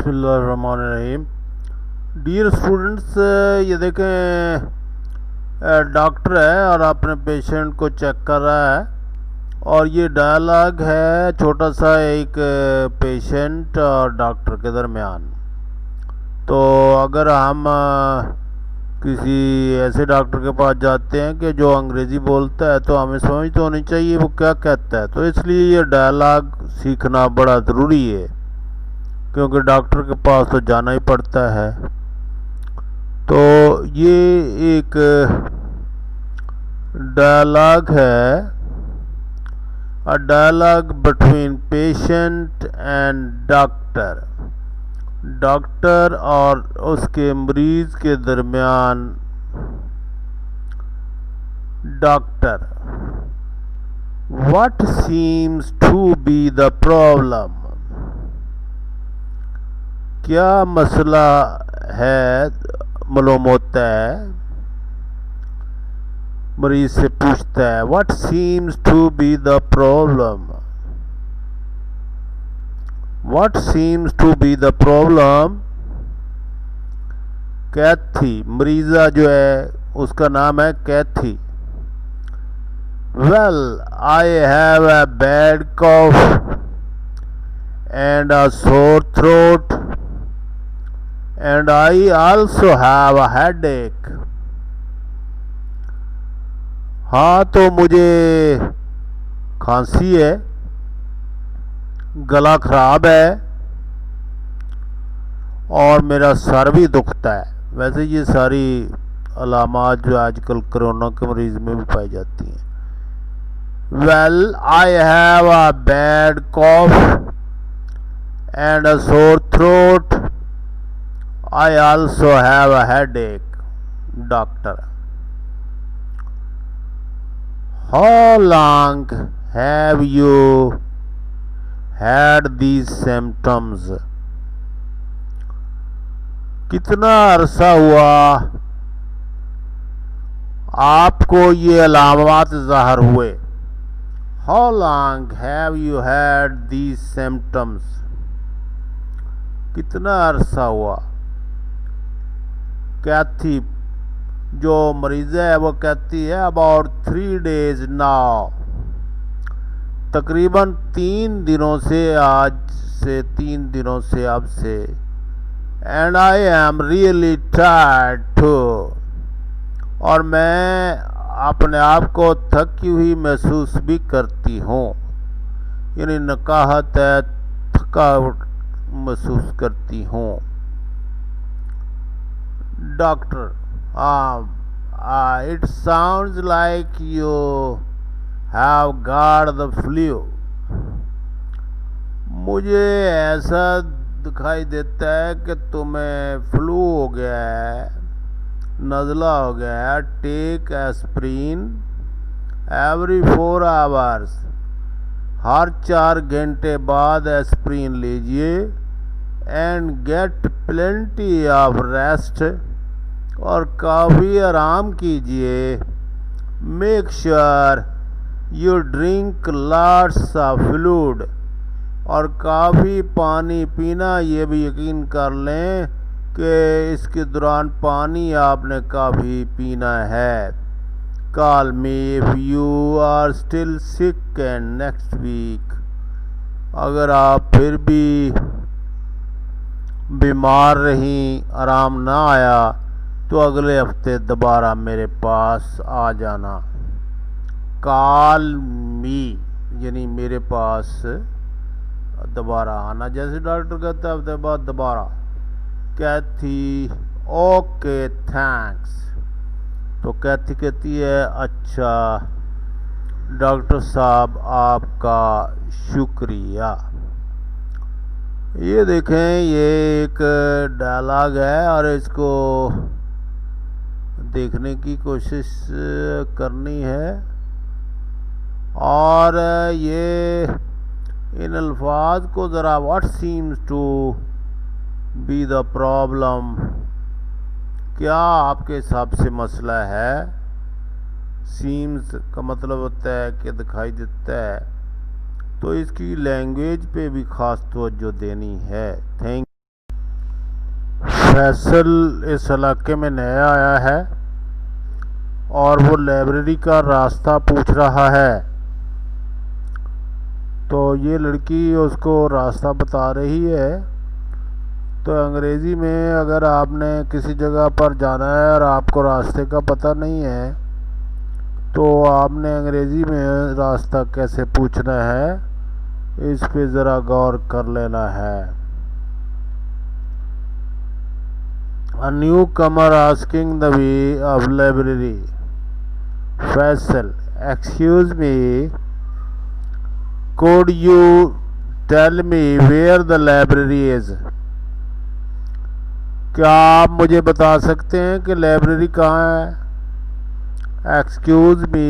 बिस्मिल्लाहिर्रहमानिर्रहीम। Dear students, ये देखें, डॉक्टर है और अपने पेशेंट को चेक कर रहा है और ये डायलॉग है छोटा सा एक पेशेंट और डॉक्टर के दरमियान। तो अगर हम किसी ऐसे डॉक्टर के पास जाते हैं कि जो अंग्रेज़ी बोलता है तो हमें समझ तो होनी चाहिए वो क्या कहता है, तो इसलिए ये डायलॉग सीखना बड़ा ज़रूरी है क्योंकि डॉक्टर के पास तो जाना ही पड़ता है। तो ये एक डायलॉग है, a dialogue between patient and doctor. Doctor और उसके मरीज के दरमियान। Doctor: what seems to be the problem? क्या मसला है मालूम होता है। मरीज से पूछता है what seems to be the problem. What seems to be the problem. Kathy, मरीजा जो है उसका नाम है Kathy. Well, I have a bad cough and a sore throat and I also have a headache. हाँ, तो मुझे खांसी है, गला खराब है और मेरा सर भी दुखता है। वैसे ये सारी अलामात जो आजकल कोरोना के मरीज में भी पाई जाती हैं। Well, I have a bad cough and a sore throat. I also have a headache. Doctor: how long have you had these symptoms? कितना अरसा हुआ आपको ये अलामात ज़ाहिर हुए? How long have you had these symptoms? कितना अरसा हुआ? कैथी, जो मरीज़ है वो कहती है अबाउट 3 days नाउ। तकरीबन 3 दिनों से, आज से 3 दिनों से, अब से। And I am really tired too, और मैं अपने आप को थकी हुई महसूस भी करती हूँ। यानी नकाहत है, थकावट महसूस करती हूँ। Doctor: it sounds like you have got the flu. मुझे ऐसा दिखाई देता है कि तुम्हें फ्लू हो गया है, नज़ला हो गया है। Take aspirin every 4 hours. हर 4 घंटे बाद एस्प्रिन लीजिए। And get plenty of rest, और काफ़ी आराम कीजिए। Make sure you drink lots of fluid, और काफ़ी पानी पीना। ये भी यकीन कर लें कि इसके दौरान पानी आपने काफ़ी पीना है। Call me if you are still sick and next week. अगर आप फिर भी बीमार रहीं, आराम ना आया, तो अगले हफ्ते दोबारा मेरे पास आ जाना। कॉल मी यानी मेरे पास दोबारा आना, जैसे डॉक्टर कहता है हफ्ते बाद दोबारा। कैथी: ओके थैंक्स। तो कैथी कहती है अच्छा डॉक्टर साहब, आपका शुक्रिया। ये देखें, ये एक डायलॉग है और इसको देखने की कोशिश करनी है। और ये इन अल्फाज को ज़रा, what seems to be the problem, क्या आपके हिसाब से मसला है। सीम्स का मतलब होता है कि दिखाई देता है, तो इसकी लैंग्वेज पे भी ख़ास तवज्जो देनी है। थैंक फैसल इस इलाके में नया आया है और वो लाइब्रेरी का रास्ता पूछ रहा है। तो ये लड़की उसको रास्ता बता रही है। तो अंग्रेज़ी में अगर आपने किसी जगह पर जाना है और आपको रास्ते का पता नहीं है तो आपने अंग्रेज़ी में रास्ता कैसे पूछना है, इस पे ज़रा गौर कर लेना है। A newcomer asking the way of library. Faisal, excuse me, could you tell me where the library is? क्या आप मुझे बता सकते हैं कि लाइब्रेरी कहाँ है? एक्सक्यूज़ मी,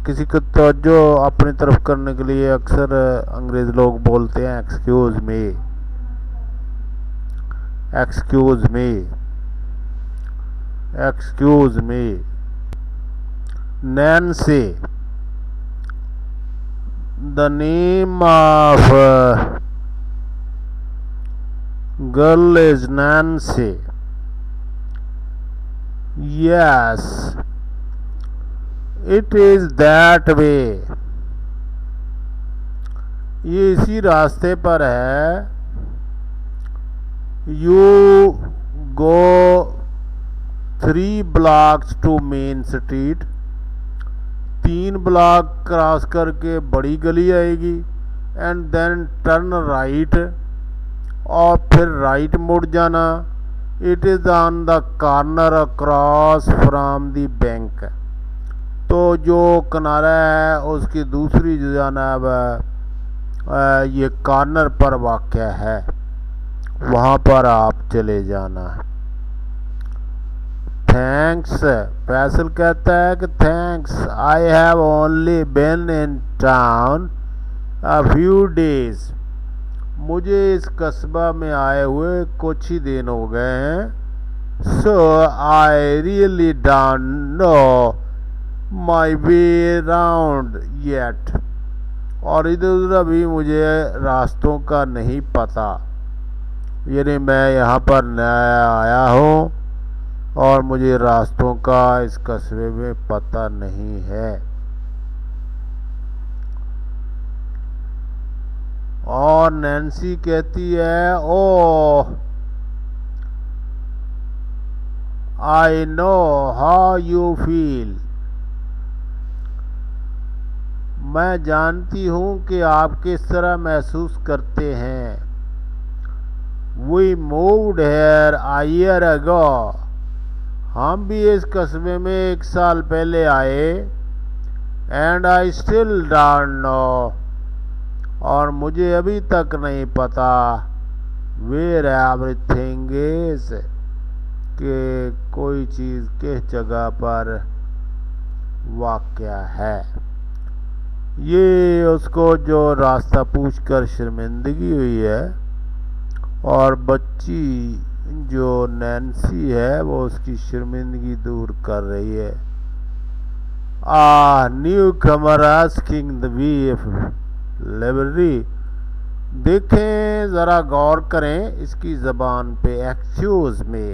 किसी को तवज्जो अपनी तरफ करने के लिए अक्सर अंग्रेज़ लोग बोलते हैं excuse me, excuse me, excuse me. Nancy, the name of girl is Nancy. Yes, it is that way. ये इसी रास्ते पर है। You go 3 blocks to Main Street. 3 block cross करके बड़ी गली आएगी एंड देन टर्न राइट और फिर राइट मुड़ जाना। It is on the corner across from the bank. तो जो किनारा है उसकी दूसरी जानब ये कॉर्नर पर वाक़या है, वहाँ पर आप चले जाना। थैंक्स, फैसल कहता है कि thanks, I have only been in town a few days. मुझे इस कस्बा में आए हुए कुछ ही दिन हो गए हैं। So I really don't know my way round yet. और इधर उधर अभी मुझे रास्तों का नहीं पता, यानी मैं यहाँ पर नया आया हूँ और मुझे रास्तों का इस कस्बे में पता नहीं है। और नैन्सी कहती है, oh I know how you feel. मैं जानती हूँ कि आप किस तरह महसूस करते हैं। We moved here a year ago. हम भी इस कस्बे में 1 साल पहले आए। And I still don't know, और मुझे अभी तक नहीं पता वेयर एवरीथिंग इज, कि कोई चीज़ किस जगह पर वाक़या है। ये उसको जो रास्ता पूछकर शर्मिंदगी हुई है और बच्ची जो नैन्सी है वो उसकी शर्मिंदगी दूर कर रही है। New Qamar asking the way of library. देखें, ज़रा गौर करें इसकी ज़बान पे। एक्सक्यूज़ मी,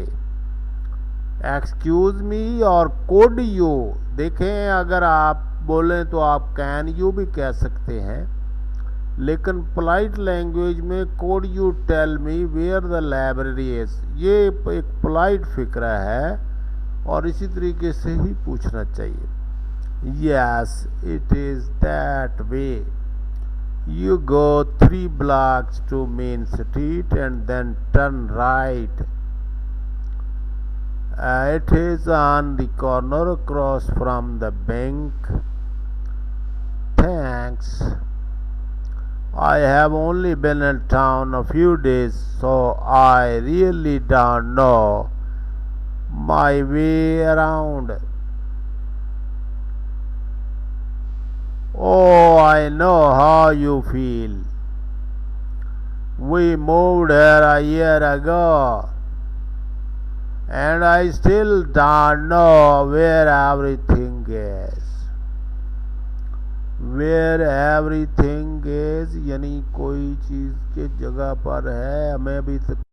एक्सक्यूज़ मी और कोड यू। देखें, अगर आप बोलें तो आप कैन यू भी कह सकते हैं, लेकिन पोलाइट लैंग्वेज में could you tell me where the library is, ये एक पोलाइट फ़िक्रा है और इसी तरीके से ही पूछना चाहिए। Yes, it is that way. You go 3 blocks to Main Street and then turn right. It is on the corner across from the bank. Thanks. I have only been in town a few days, so I really don't know my way around. Oh, I know how you feel. We moved here a year ago, and I still don't know where everything is. Where everything is यानी कोई चीज़ के जगह पर है, हमें अभी तक